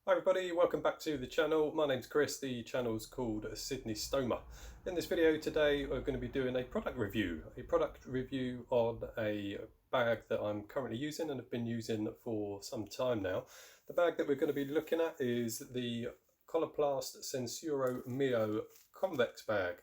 Hi everybody, welcome back to the channel. My name's Chris, the channel's called Sydney Stoma. In this video today we're going to be doing a product review on a bag that I'm currently using and have been using for some time now. The bag that we're going to be looking at is the Coloplast SenSura Mio Convex bag.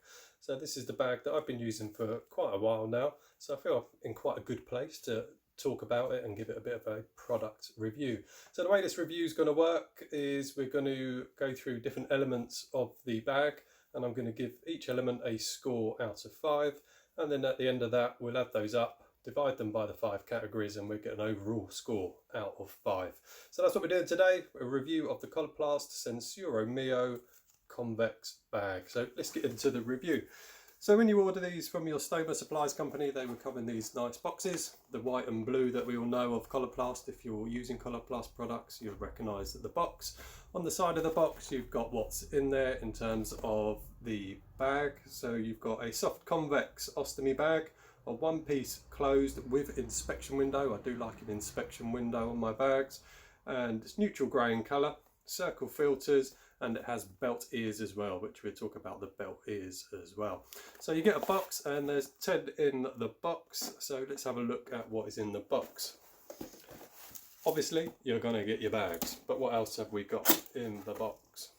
So this is the bag that I've been using for quite a while now, so I feel I'm in quite a good place to talk about it and give it a bit of a product review. So the way this review is going to work is we're going to go through different elements of the bag, and I'm going to give each element a score out of 5, and then at the end of that we'll add those up, divide them by the 5 categories, and we'll get an overall score out of 5. So that's what we're doing today, a review of the Coloplast SenSura Mio Convex bag. So let's get into the review. So when you order these from your Stoma supplies company, they will come in these nice boxes, the white and blue that we all know of Coloplast. If you're using Coloplast products, you'll recognise the box. On the side of the box, you've got what's in there in terms of the bag. So you've got a soft convex ostomy bag, a one-piece closed with inspection window. I do like an inspection window on my bags, and it's neutral grey in colour, circle filters, and it has belt ears as well, which we'll talk about the belt ears as well. So you get a box, and there's 10 in the box. So let's have a look at what is in the box. Obviously you're going to get your bags, but what else have we got in the box?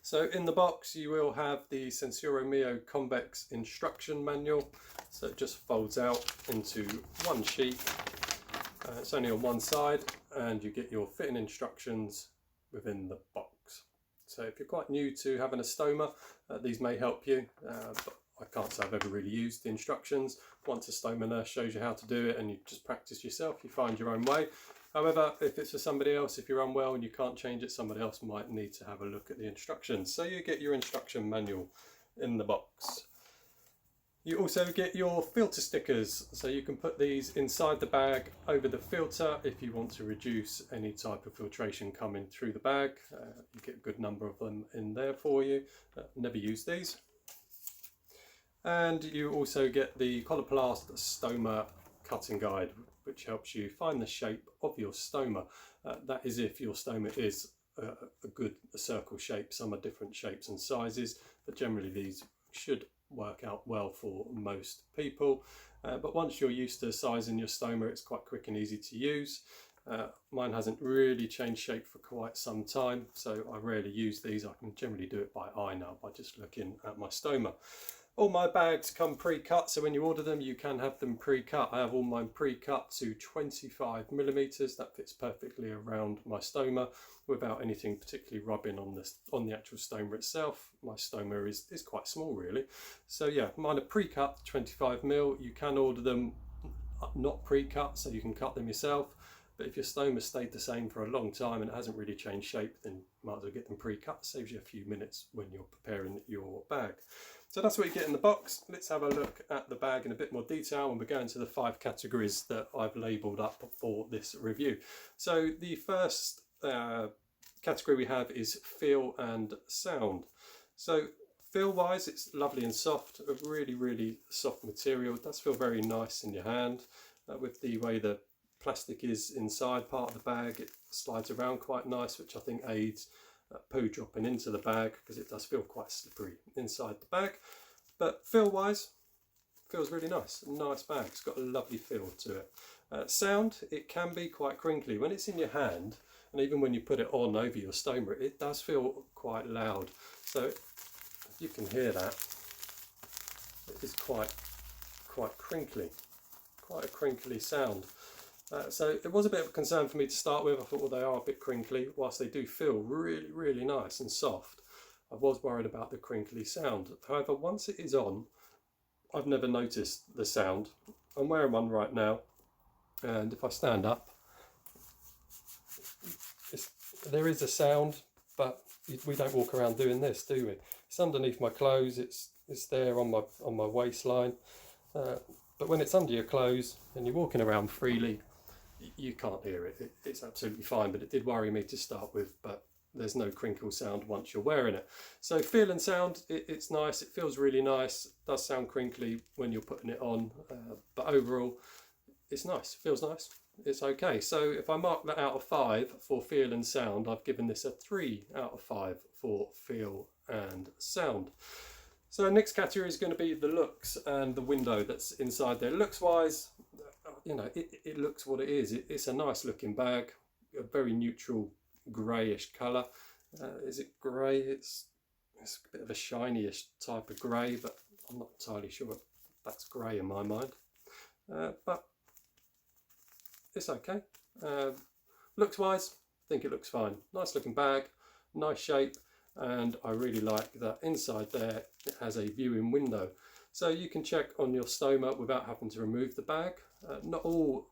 So in the box you will have the SenSura Mio Convex instruction manual. So it just folds out into one sheet. It's only on one side, and you get your fitting instructions within the box. So if you're quite new to having a stoma, these may help you, but I can't say I've ever really used the instructions. Once a stoma nurse shows you how to do it and you just practice yourself, you find your own way. However, if it's for somebody else, if you're unwell and you can't change it, somebody else might need to have a look at the instructions. So you get your instruction manual in the box. You also get your filter stickers, so you can put these inside the bag over the filter if you want to reduce any type of filtration coming through the bag. You get a good number of them in there for you. Never use these. And you also get the Coloplast Stoma cutting guide, which helps you find the shape of your stoma. That is if your stoma is a good circle shape. Some are different shapes and sizes, but generally these should work out well for most people. But once you're used to sizing your stoma, it's quite quick and easy to use. Mine hasn't really changed shape for quite some time, so I rarely use these. I can generally do it by eye now, by just looking at my stoma. All my bags come pre-cut, so when you order them you can have them pre-cut. I have all mine pre-cut to 25mm. That fits perfectly around my stoma without anything particularly rubbing on the actual stoma itself. My stoma is quite small really. So yeah, mine are pre-cut 25mm. You can order them not pre-cut, so you can cut them yourself. But if your stoma stayed the same for a long time and it hasn't really changed shape, then you might as well get them pre-cut. Saves you a few minutes when you're preparing your bag. So that's what you get in the box. Let's have a look at the bag in a bit more detail, and we're going to the 5 categories that I've labelled up for this review. So the first category we have is feel and sound. So feel wise, it's lovely and soft, a really soft material. It does feel very nice in your hand. With the way the plastic is inside part of the bag, it slides around quite nice, which I think aids poo dropping into the bag, because it does feel quite slippery inside the bag. But feel wise, feels really nice. Nice bag, it's got a lovely feel to it. Sound, it can be quite crinkly when it's in your hand, and even when you put it on over your stoma, it does feel quite loud. So if you can hear that, it is quite crinkly, quite a crinkly sound. So it was a bit of a concern for me to start with. I thought, well, they are a bit crinkly, whilst they do feel really nice and soft. I was worried about the crinkly sound. However, once it is on, I've never noticed the sound. I'm wearing one right now, and if I stand up, there is a sound, but we don't walk around doing this, do we? It's underneath my clothes, it's there on my waistline, but when it's under your clothes and you're walking around freely, you can't hear it. It's absolutely fine, but it did worry me to start with, but there's no crinkle sound once you're wearing it. So feel and sound, it's nice, it feels really nice. It does sound crinkly when you're putting it on, but overall it's nice, feels nice, it's okay. So if I mark that out of 5 for feel and sound, I've given this a 3 out of 5 for feel and sound. So next category is going to be the looks and the window that's inside there. Looks wise, you know, it looks what it is. It's a nice looking bag, a very neutral greyish colour. Is it grey? It's a bit of a shiny-ish type of grey, but I'm not entirely sure that's grey in my mind. But it's okay. Looks wise, I think it looks fine. Nice looking bag, nice shape, and I really like that inside there it has a viewing window. So you can check on your Stoma without having to remove the bag. Not all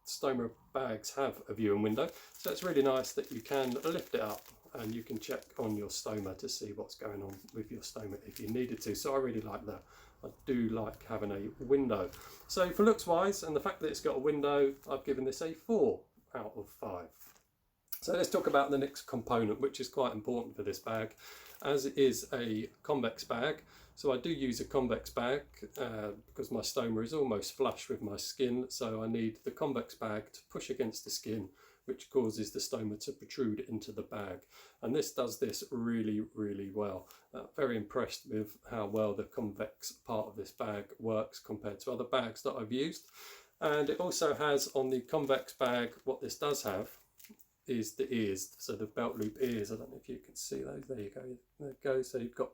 Stoma bags have a viewing window, so it's really nice that you can lift it up and you can check on your Stoma to see what's going on with your Stoma if you needed to. So I really like that. I do like having a window. So for looks wise and the fact that it's got a window, I've given this a 4 out of 5. So let's talk about the next component, which is quite important for this bag, as it is a convex bag. So I do use a convex bag because my Stoma is almost flush with my skin, so I need the convex bag to push against the skin, which causes the Stoma to protrude into the bag. And this does this really, really well. Very impressed with how well the convex part of this bag works compared to other bags that I've used. And it also has on the convex bag, what this does have is the ears, so the belt loop ears. I don't know if you can see those. There you go. There it goes. So you've got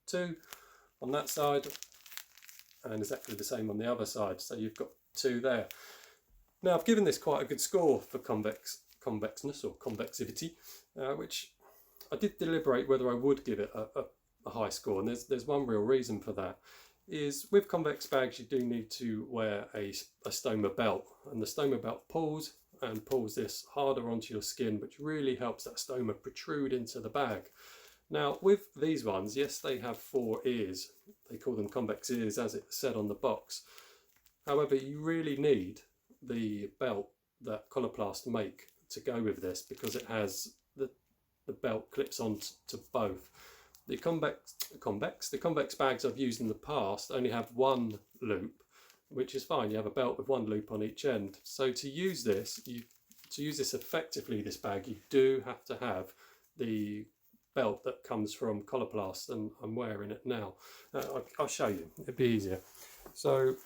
2 on that side and exactly the same on the other side. So you've got 2 there. Now I've given this quite a good score for convexness or convexivity, which I did deliberate whether I would give it a high score, and there's one real reason for that. Is with convex bags you do need to wear a Stoma belt, and the Stoma belt pulls this harder onto your skin, which really helps that Stoma protrude into the bag. Now with these ones, yes, they have 4 ears. They call them convex ears as it said on the box. However, you really need the belt that Coloplast make to go with this, because it has the belt clips on to both. The convex bags I've used in the past only have 1 loop, which is fine. You have a belt with 1 loop on each end. So to use this, effectively, this bag, you do have to have the belt that comes from Coloplast, and I'm wearing it now. I'll show you, it'd be easier. So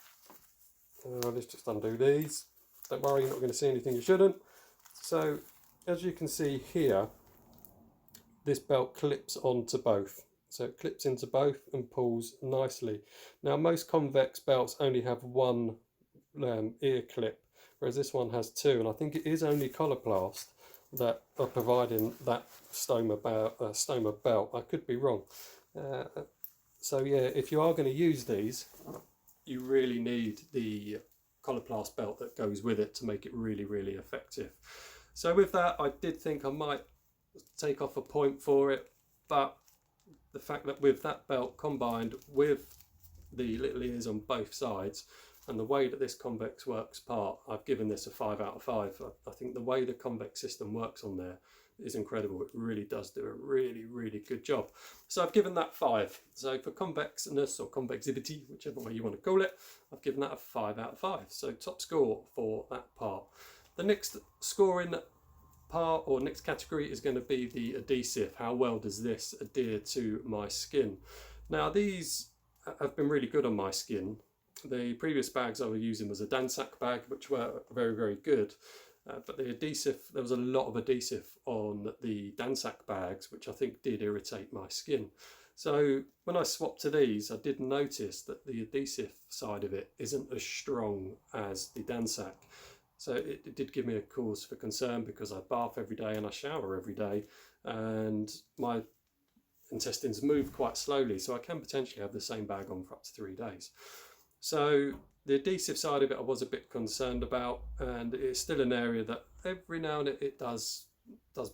let's just undo these. Don't worry, you're not going to see anything you shouldn't. So as you can see here, this belt clips onto both. So it clips into both and pulls nicely. Now most convex belts only have 1 ear clip, whereas this one has 2, and I think it is only Coloplast that are providing that Stoma belt. I could be wrong. So yeah, if you are going to use these, you really need the Coloplast belt that goes with it to make it really, really effective. So with that, I did think I might take off a point for it, but the fact that with that belt combined with the little ears on both sides and the way that this convex works part, I've given this a 5 out of 5. I think the way the convex system works on there is incredible. It really does do a really, really good job. So I've given that 5. So for convexness or convexivity, whichever way you want to call it, I've given that a 5 out of 5. So top score for that part. The next scoring part or next category is going to be the adhesive. How well does this adhere to my skin? Now these have been really good on my skin. The previous bags I was using was a Dansac bag, which were very, very good. But the adhesive, there was a lot of adhesive on the Dansac bags, which I think did irritate my skin. So when I swapped to these, I did notice that the adhesive side of it isn't as strong as the Dansac. So it did give me a cause for concern, because I bath every day and I shower every day, and my intestines move quite slowly, so I can potentially have the same bag on for up to 3 days. So the adhesive side of it I was a bit concerned about, and it's still an area that every now and then it does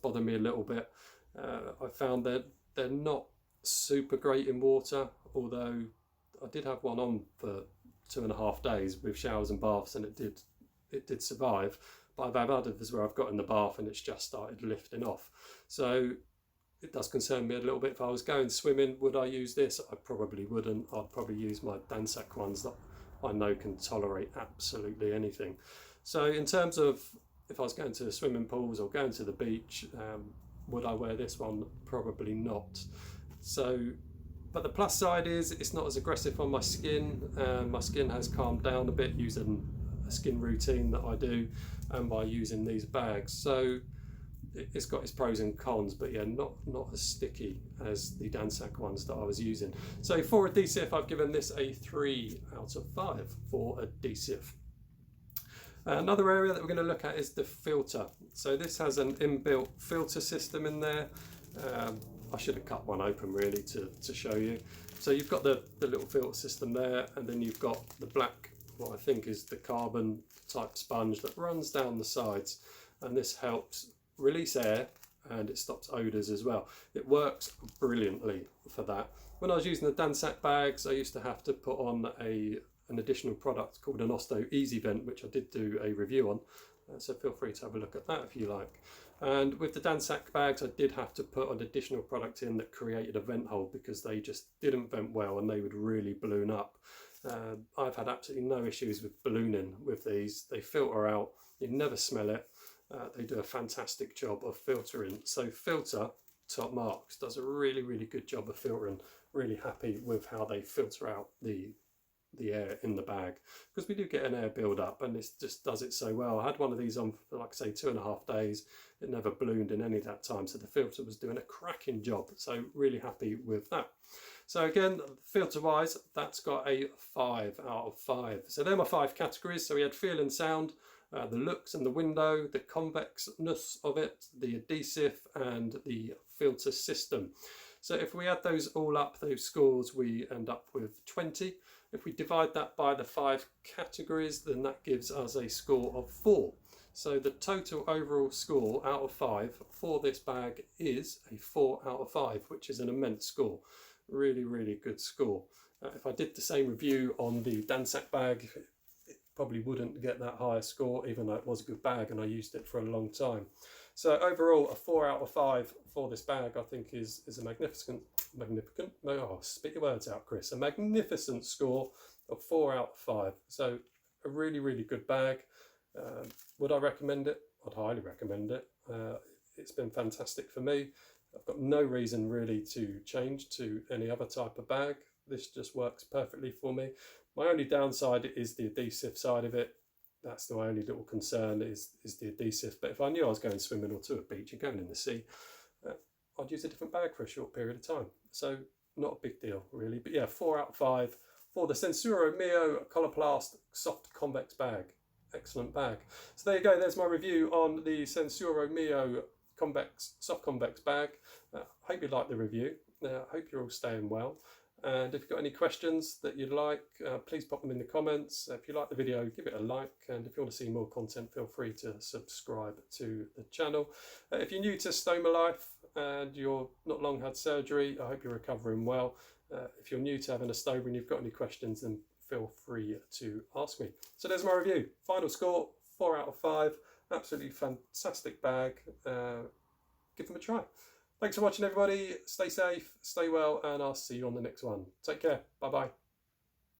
bother me a little bit. I found that they're not super great in water, although I did have one on for 2.5 days with showers and baths, and it did survive. But I've had others where I've got in the bath and it's just started lifting off. So it does concern me a little bit. If I was going swimming, would I use this? I probably wouldn't. I'd probably use my Dansac ones that I know can tolerate absolutely anything. So in terms of if I was going to swimming pools or going to the beach, would I wear this one? Probably not. So, but the plus side is it's not as aggressive on my skin. My skin has calmed down a bit using a skin routine that I do and by using these bags. So it's got its pros and cons, but yeah, not as sticky as the Dansac ones that I was using. So for adhesive, I've given this a 3 out of 5 for adhesive. Another area that we're going to look at is the filter. So this has an inbuilt filter system in there. I should have cut one open really to show you. So you've got the little filter system there, and then you've got the black, what I think is the carbon type sponge that runs down the sides, and this helps release air and it stops odours as well. It works brilliantly for that. When I was using the Dansac bags, I used to have to put on an additional product called an Easy Vent, which I did do a review on, so feel free to have a look at that if you like. And with the Dansac bags, I did have to put an additional product in that created a vent hole because they just didn't vent well and they would really balloon up. I've had absolutely no issues with ballooning with these. They filter out, you never smell it. They do a fantastic job of filtering. So Filter, top marks, does a really good job of filtering. Really happy with how they filter out the air in the bag, because we do get an air build up, and this just does it so well. I had one of these on for, like I say, 2.5 days. It never ballooned in any of that time, so the filter was doing a cracking job. So really happy with that. So again, filter wise, that's got a 5 out of 5. So they're my 5 categories. So we had feel and sound, the looks and the window, the convexness of it, the adhesive, and the filter system. So if we add those all up, those scores, we end up with 20. If we divide that by the 5 categories, then that gives us a score of 4. So the total overall score out of 5 for this bag is a 4 out of 5, which is an immense score. Really good score. If I did the same review on the Dansac bag, it probably wouldn't get that higher score, even though it was a good bag and I used it for a long time. So overall, a 4 out of 5 for this bag, I think is a magnificent, oh, spit your words out, Chris, a magnificent score of 4 out of 5. So a really good bag. Would I recommend it? I'd highly recommend it. It's been fantastic for me. I've got no reason really to change to any other type of bag. This just works perfectly for me. My only downside is the adhesive side of it. That's the only little concern is the adhesive. But if I knew I was going swimming or to a beach and going in the sea, I'd use a different bag for a short period of time. So not a big deal really. But yeah, 4 out of 5 for the SenSura Mio Coloplast Soft Convex bag. Excellent bag. So there you go. There's my review on the SenSura Mio Soft Convex bag. Hope you liked the review. Hope you're all staying well. And if you've got any questions that you'd like, please pop them in the comments. If you like the video, give it a like. And if you want to see more content, feel free to subscribe to the channel. If you're new to stoma life and you're not long had surgery, I hope you're recovering well. If you're new to having a stoma and you've got any questions, then feel free to ask me. So there's my review. Final score, 4 out of 5. Absolutely fantastic bag. Give them a try. Thanks for watching, everybody. Stay safe, stay well, and I'll see you on the next one. Take care. Bye-bye.